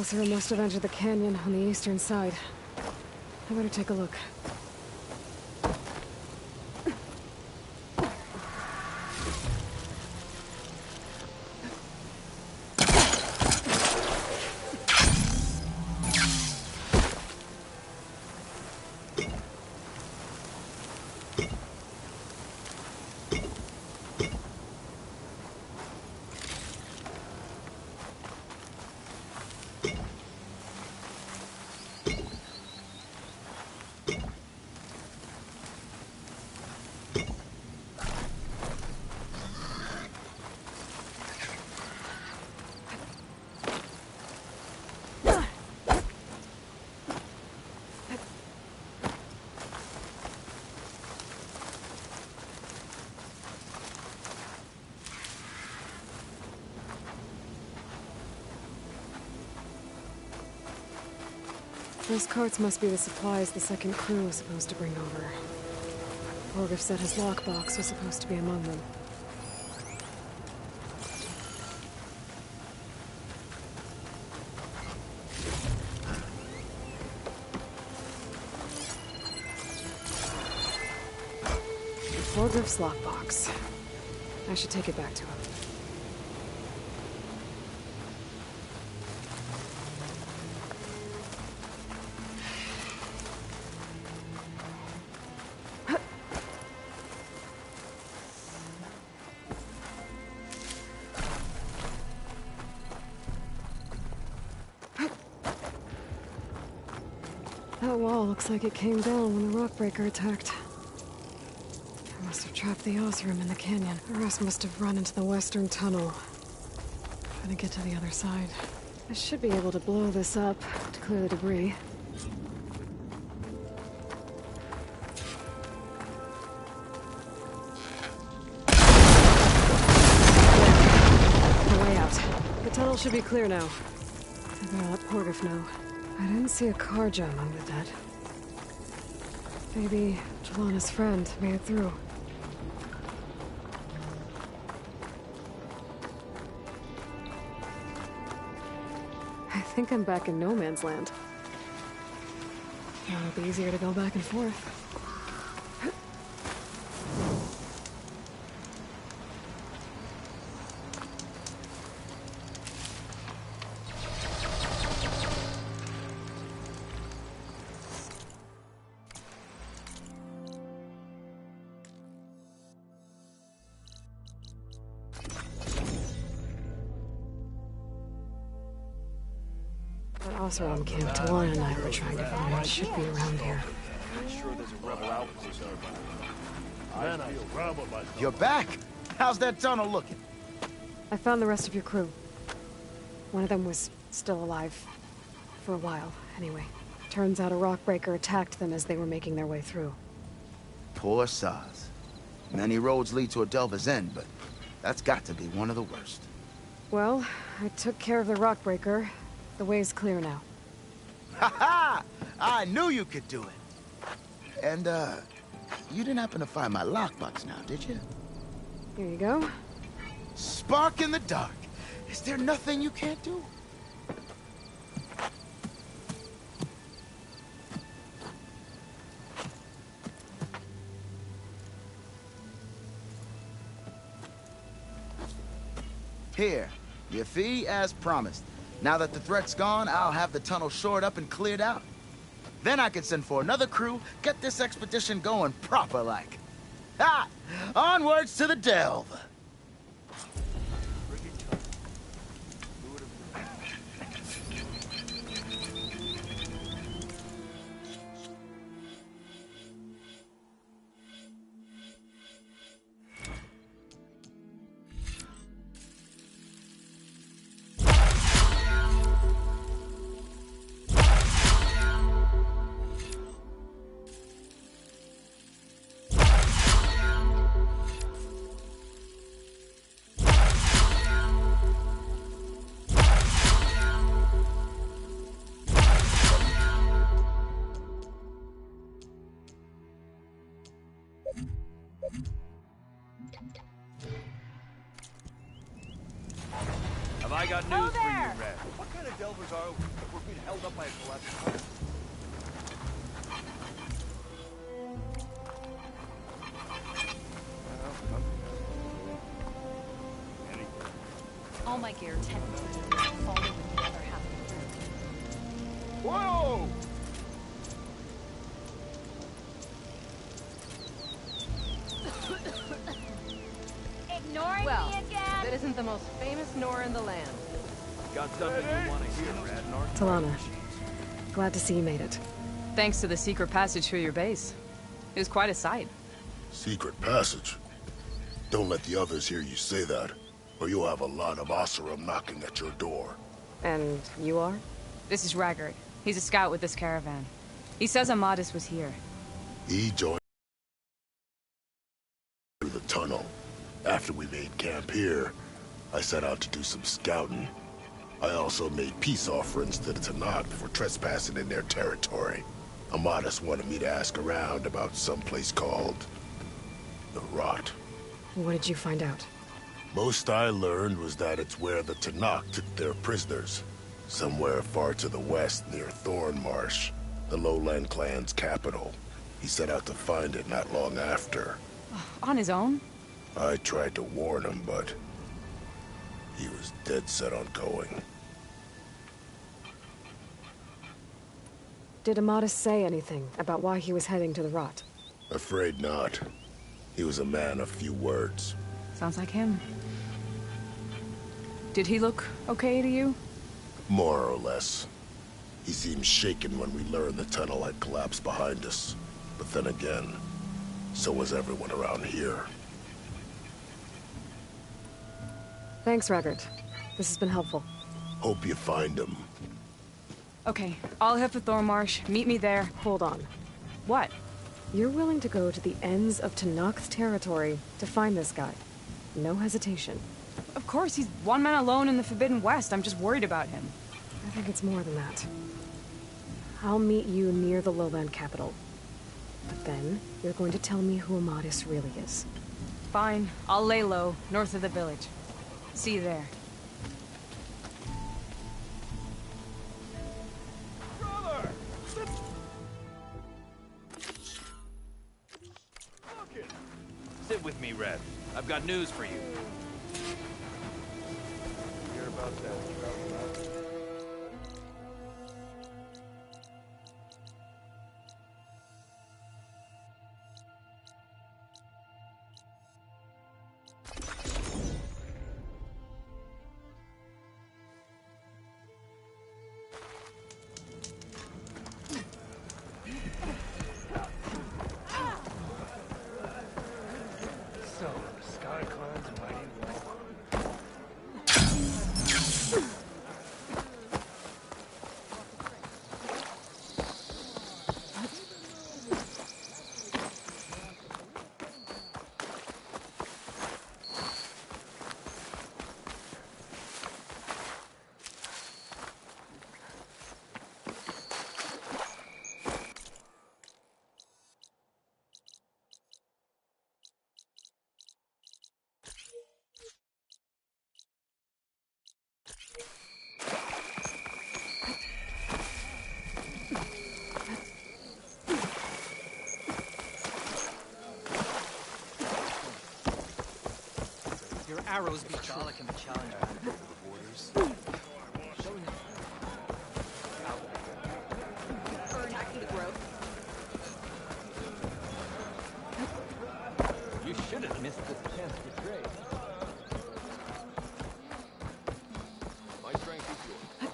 Oseram must have entered the canyon on the eastern side. I better take a look. Those carts must be the supplies the second crew was supposed to bring over. Orgriff said his lockbox was supposed to be among them. Orgriff's lockbox. I should take it back to him. That wall looks like it came down when the Rockbreaker attacked. I must have trapped the Oseram in the canyon. The rest must have run into the western tunnel. Trying to get to the other side. I should be able to blow this up to clear the debris. The way out. The tunnel should be clear now. I better let Orgriff know. I didn't see a Carja among the dead. Maybe Jelana's friend made it through. I think I'm back in no man's land. Now it'll be easier to go back and forth. Oseram camp Jelana and I were trying to find should be around here. You're back? How's that tunnel looking? I found the rest of your crew. One of them was still alive. For a while, anyway. Turns out a Rockbreaker attacked them as they were making their way through. Poor Saz. Many roads lead to a Delver's End, but that's got to be one of the worst. Well, I took care of the Rockbreaker. The way's clear now. Ha ha! I knew you could do it. And, you didn't happen to find my lockbox now, did you? Here you go. Spark in the dark. Is there nothing you can't do? Here, your fee as promised. Now that the threat's gone, I'll have the tunnel shored up and cleared out. Then I can send for another crew, get this expedition going proper-like. Ha! Onwards to the Delve! Have I got news for you, Red? What kind of Delvers are. We're being held up by a collapsed tunnel. All my gear technically falling with the other half of the room. Whoa! Ignoring Well, me again? that isn't the most famous Nora in the land. Got something you want to hear, Radnor? Talana, glad to see you made it. Thanks to the secret passage through your base. It was quite a sight. Secret passage? Don't let the others hear you say that, or you'll have a lot of Oseram knocking at your door. And you are? This is Raggard. He's a scout with this caravan. He says Amadis was here. He joined through the tunnel. After we made camp here, I set out to do some scouting. I also made peace offerings to the Tenakth for trespassing in their territory. Amadis wanted me to ask around about some place called the Rot. What did you find out? Most I learned was that it's where the Tenakth took their prisoners. Somewhere far to the west near Thornmarsh, the Lowland clan's capital. He set out to find it not long after. On his own? I tried to warn him, but he was dead set on going. Did Amadis say anything about why he was heading to the Rot? Afraid not. He was a man of few words. Sounds like him. Did he look okay to you? More or less. He seemed shaken when we learned the tunnel had collapsed behind us. But then again, so was everyone around here. Thanks, Raggard. This has been helpful. Hope you find him. Okay, I'll head for Thornmarsh. Meet me there. Hold on. What? You're willing to go to the ends of Tenakth territory to find this guy. No hesitation. Of course, he's one man alone in the Forbidden West. I'm just worried about him. I think it's more than that. I'll meet you near the Lowland capital. But then, you're going to tell me who Amadis really is. Fine. I'll lay low, north of the village. See you there. Brother! Sit with me, Red. I've got news for you. Hear about that travel? Arrows be Shala can be challenged. Borders. Burn acting growth. You should have missed this chance to trade. My strength is yours.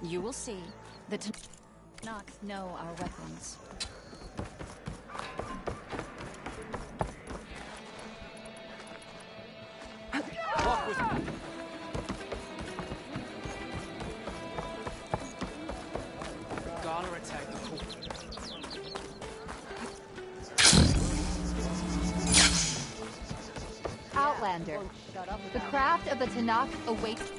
You will see. The Tenakth know our weapons. Walk with me. Gala attacked the core. Outlander. The craft of the Tenakth awaits.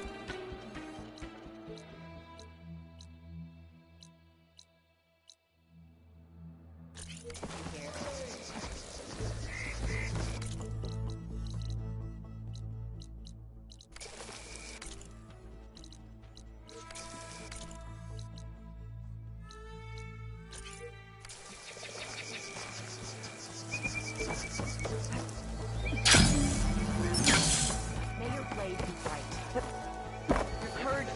May your blade be bright. Your courage.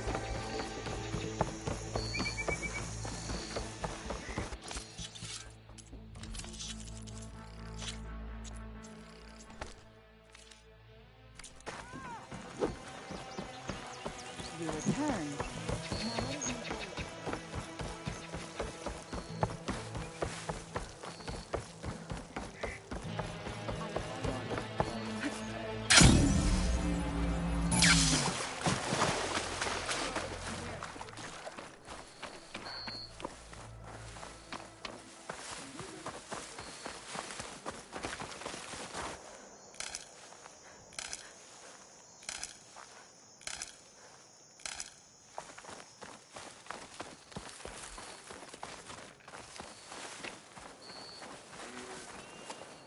You return.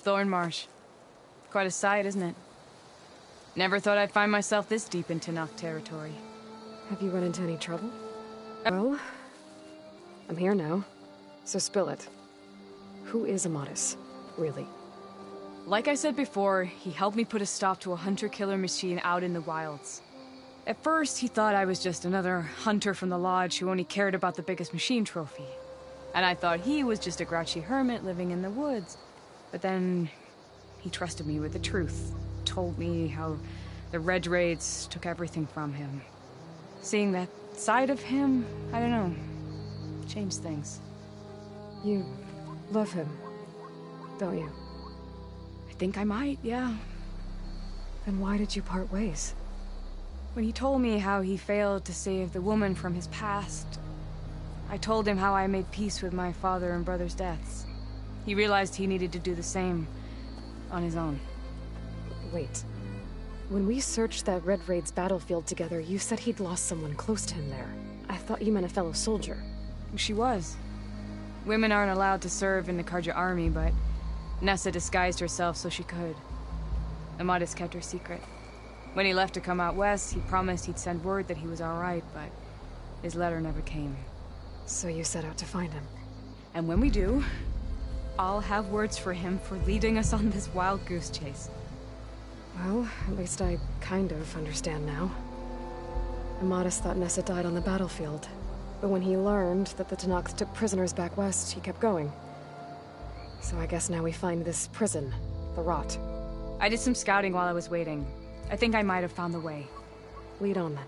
Thornmarsh. Quite a sight, isn't it? Never thought I'd find myself this deep in Tenakth territory. Have you run into any trouble? Well, I'm here now, so spill it. Who is Amadis, really? Like I said before, he helped me put a stop to a hunter-killer machine out in the wilds. At first, he thought I was just another hunter from the lodge who only cared about the biggest machine trophy. And I thought he was just a grouchy hermit living in the woods. But then, he trusted me with the truth. Told me how the Red Raids took everything from him. Seeing that side of him, I don't know, changed things. You love him, don't you? I think I might, yeah. Then why did you part ways? When he told me how he failed to save the woman from his past, I told him how I made peace with my father and brother's deaths. He realized he needed to do the same on his own. Wait. When we searched that Red Raid's battlefield together, you said he'd lost someone close to him there. I thought you meant a fellow soldier. She was. Women aren't allowed to serve in the Carja army, but Nessa disguised herself so she could. Amadis kept her secret. When he left to come out west, he promised he'd send word that he was all right, but his letter never came. So you set out to find him. And when we do, I'll have words for him for leading us on this wild goose chase. Well, at least I kind of understand now. Amadis thought Nessa died on the battlefield, but when he learned that the Tenakth took prisoners back west, he kept going. So I guess now we find this prison, the Rot. I did some scouting while I was waiting. I think I might have found the way. Lead on then.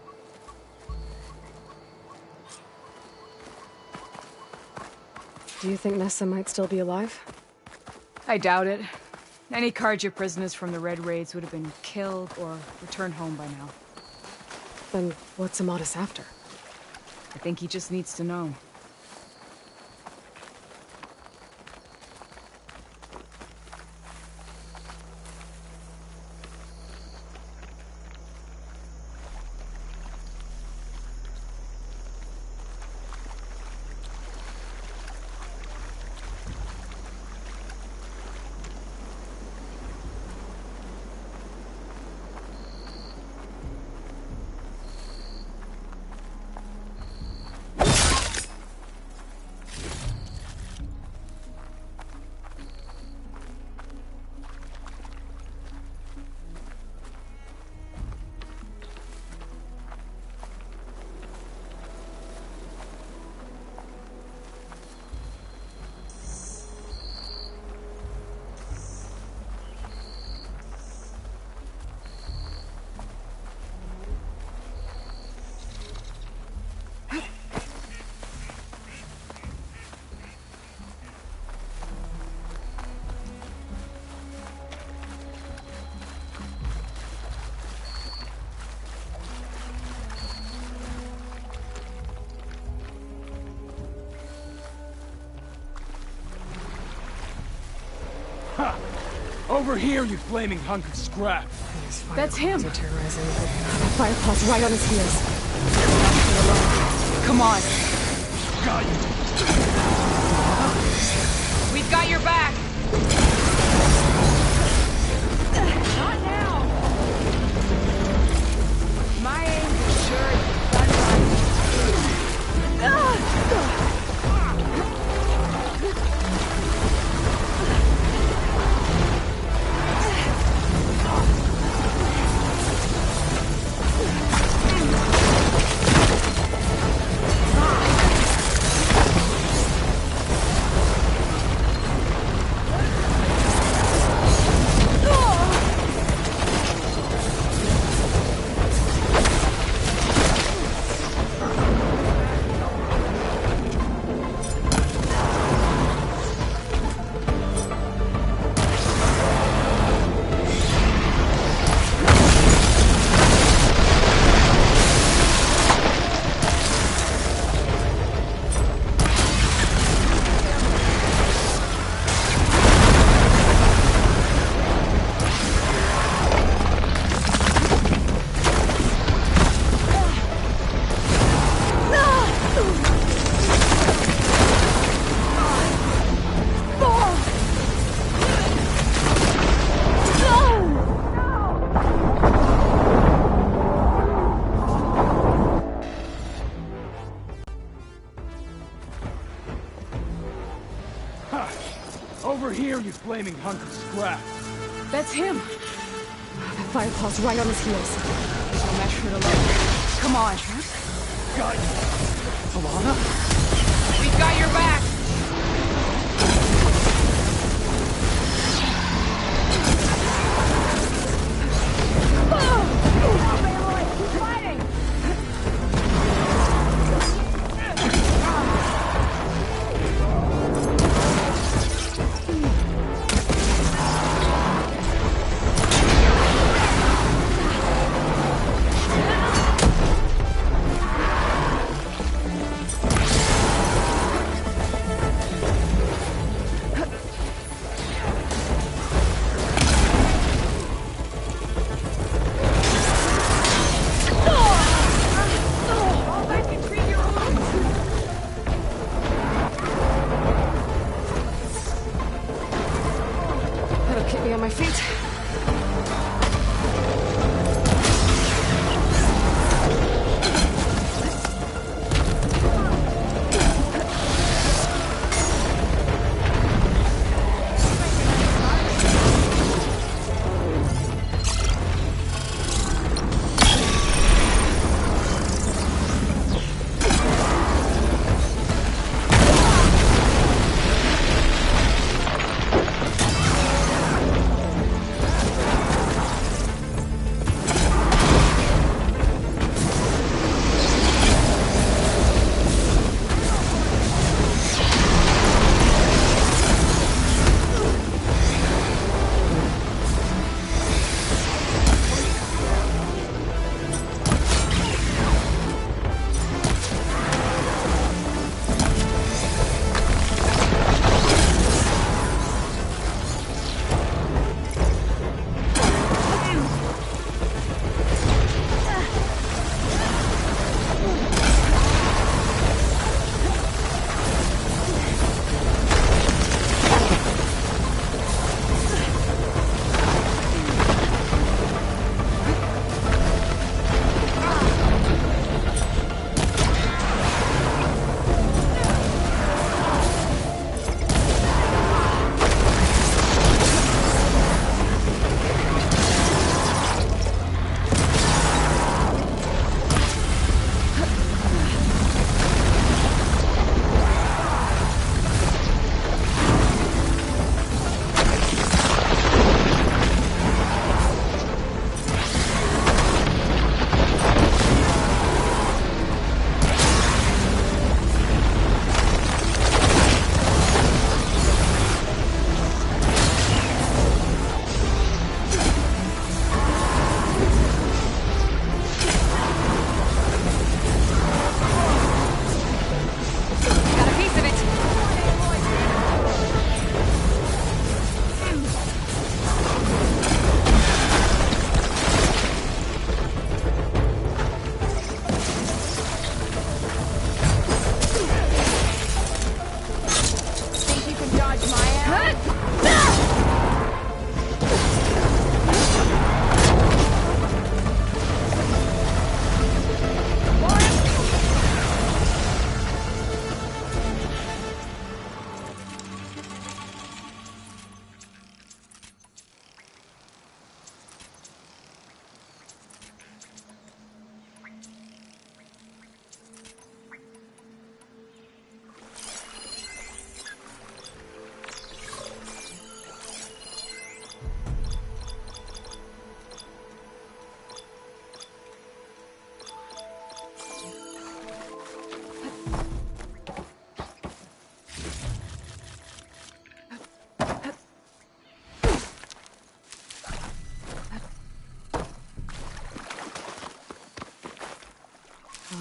Do you think Nessa might still be alive? I doubt it. Any Carja prisoners from the Red Raids would have been killed or returned home by now. Then what's Amadis after? I think he just needs to know. Over here, you flaming hunk of scrap. That's him. Are terrorizing. Firepaw's right on his heels. Come on. Got you. We've got your back. Not now. My aim is sure done right. Over here, you flaming hunk of scrap. That's him. Firepaw's right on his heels. There's no match for it alone. Come on. Got you. Alana? We've got your back. That'll keep me on my feet.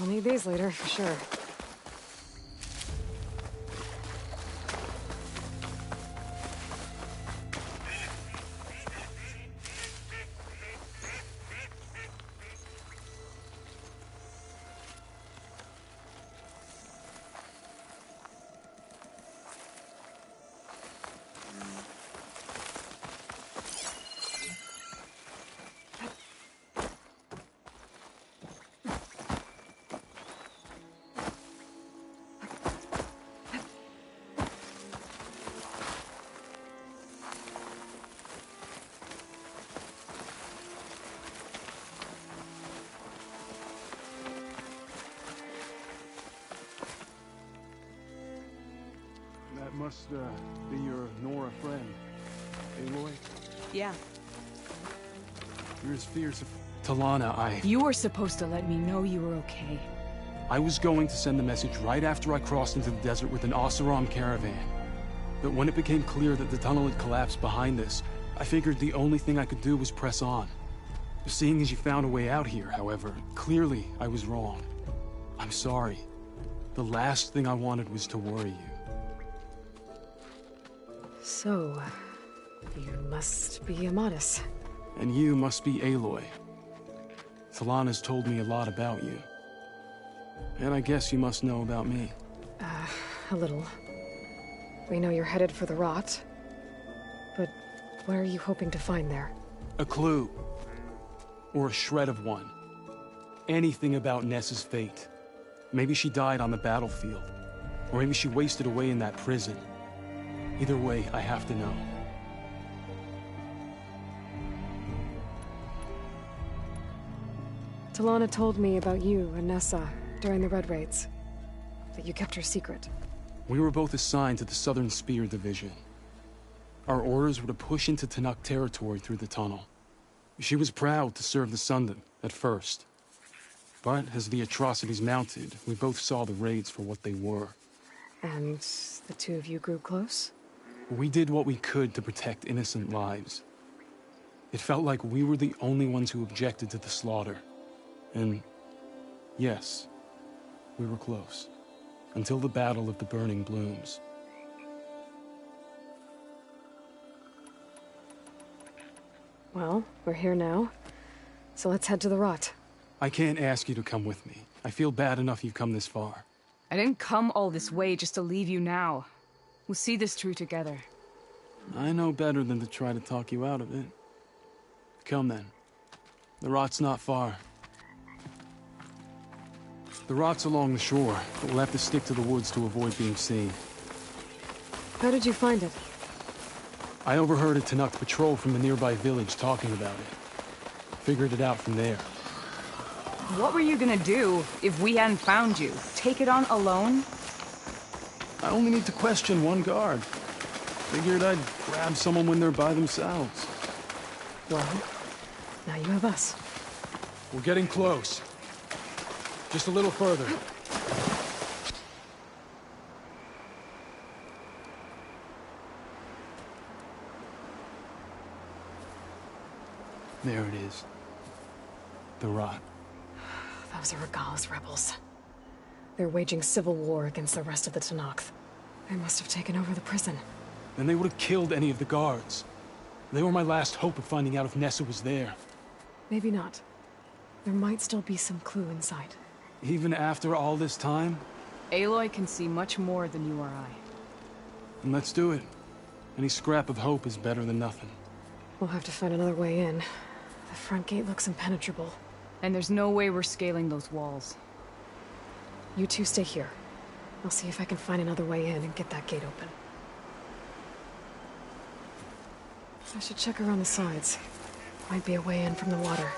I'll need these later, for sure. That must, be your Nora friend. Aloy? Yeah. You're as fierce as... Talana, You were supposed to let me know you were okay. I was going to send the message right after I crossed into the desert with an Oseram caravan. But when it became clear that the tunnel had collapsed behind us, I figured the only thing I could do was press on. Seeing as you found a way out here, however, clearly I was wrong. I'm sorry. The last thing I wanted was to worry you. So, you must be Amadis. And you must be Aloy. Talana's told me a lot about you. And I guess you must know about me. A little. We know you're headed for the Rot. But what are you hoping to find there? A clue. Or a shred of one. Anything about Nessa's fate. Maybe she died on the battlefield. Or maybe she wasted away in that prison. Either way, I have to know. Talana told me about you and Nessa during the Red Raids. That you kept her secret. We were both assigned to the Southern Spear Division. Our orders were to push into Tenakth territory through the tunnel. She was proud to serve the Sundom at first. But as the atrocities mounted, we both saw the raids for what they were. And the two of you grew close? We did what we could to protect innocent lives. It felt like we were the only ones who objected to the slaughter. And yes, we were close. Until the Battle of the Burning Blooms. Well, we're here now. So let's head to the Rot. I can't ask you to come with me. I feel bad enough you've come this far. I didn't come all this way just to leave you now. We'll see this through together. I know better than to try to talk you out of it. Come then. The Rot's not far. The Rot's along the shore, but we'll have to stick to the woods to avoid being seen. How did you find it? I overheard a Tenakth patrol from a nearby village talking about it. Figured it out from there. What were you gonna do if we hadn't found you? Take it on alone? I only need to question one guard. Figured I'd grab someone when they're by themselves. Well, now you have us. We're getting close. Just a little further. There it is. The Rot. Those are Regal's rebels. They're waging civil war against the rest of the Tenakth. They must have taken over the prison. Then they would have killed any of the guards. They were my last hope of finding out if Nessa was there. Maybe not. There might still be some clue inside. Even after all this time? Aloy can see much more than you or I. And let's do it. Any scrap of hope is better than nothing. We'll have to find another way in. The front gate looks impenetrable. And there's no way we're scaling those walls. You two stay here. I'll see if I can find another way in and get that gate open. I should check around the sides. Might be a way in from the water.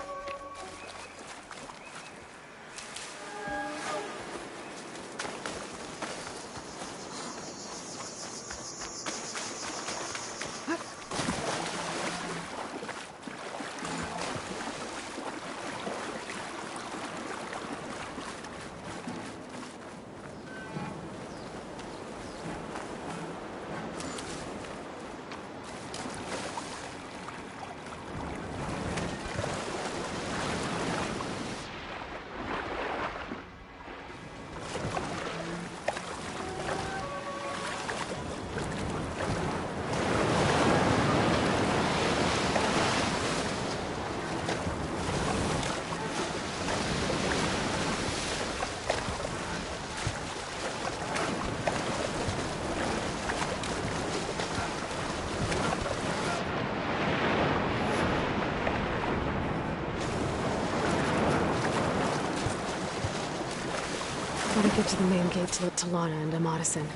get to the main gate to let Talana into Madison.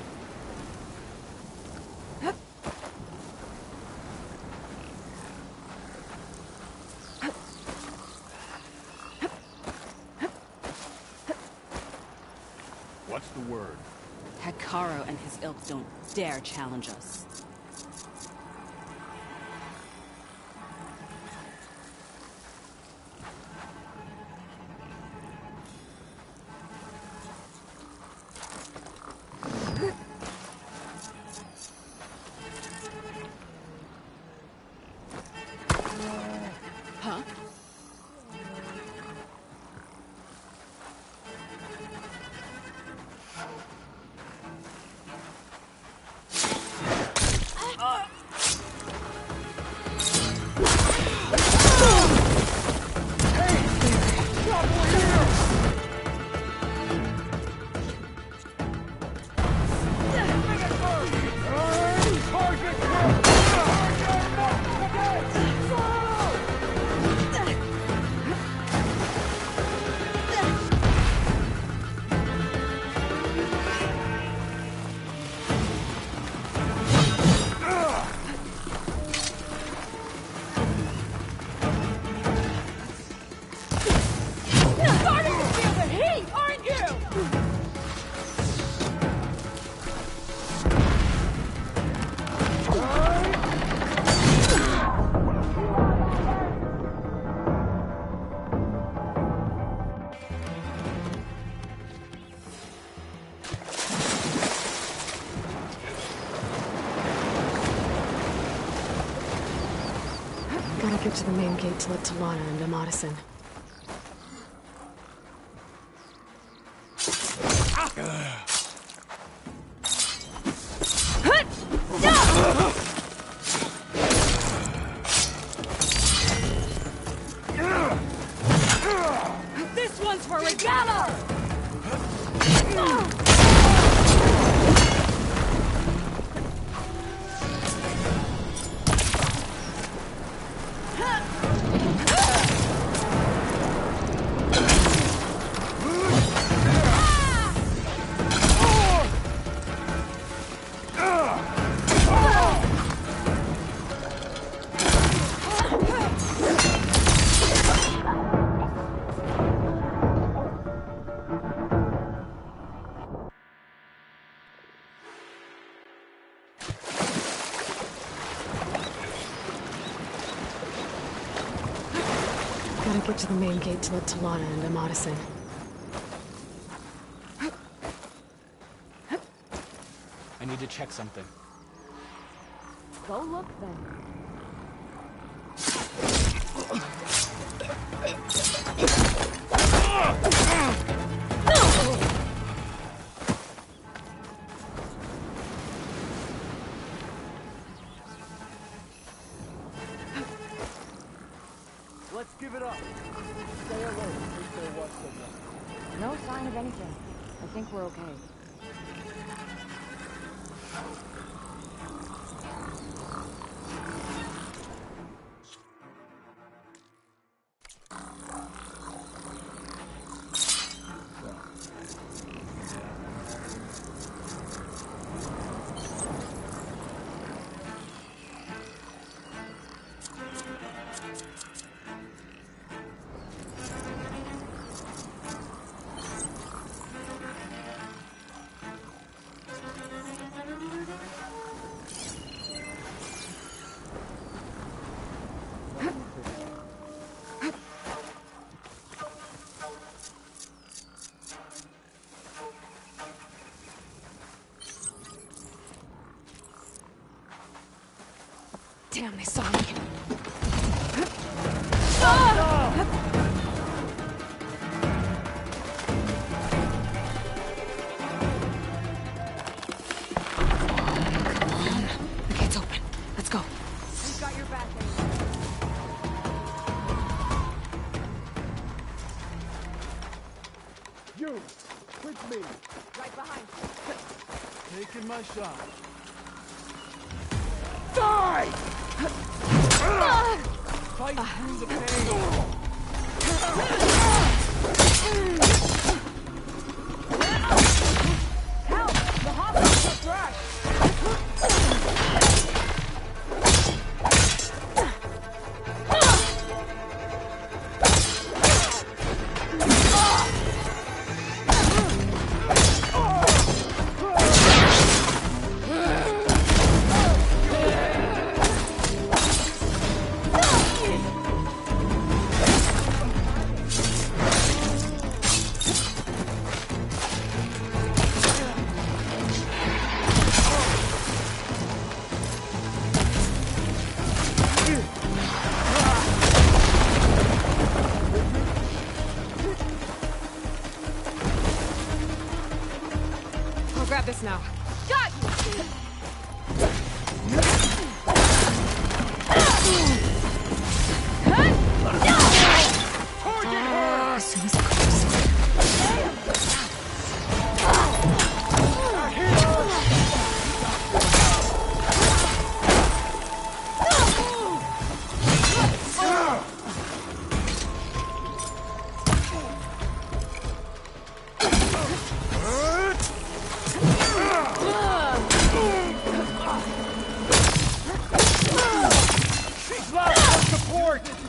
What's the word? Hekarro and his ilk don't dare challenge us. Huh? Gotta get to the main gate to let Talana into Madison. This one's for Regala! Gotta get to the main gate to let Talana into Madison. I need to check something. Go look then. Let's give it up. Stay alert. If there was someone. No sign of anything. I think we're okay. Damn, they saw me. The gate's open. Let's go. We've got your back, You, with me. right behind you. Taking my shot. Die! Fight through the pain. I'll grab this now. Got you! As soon as the cops She's lost her support!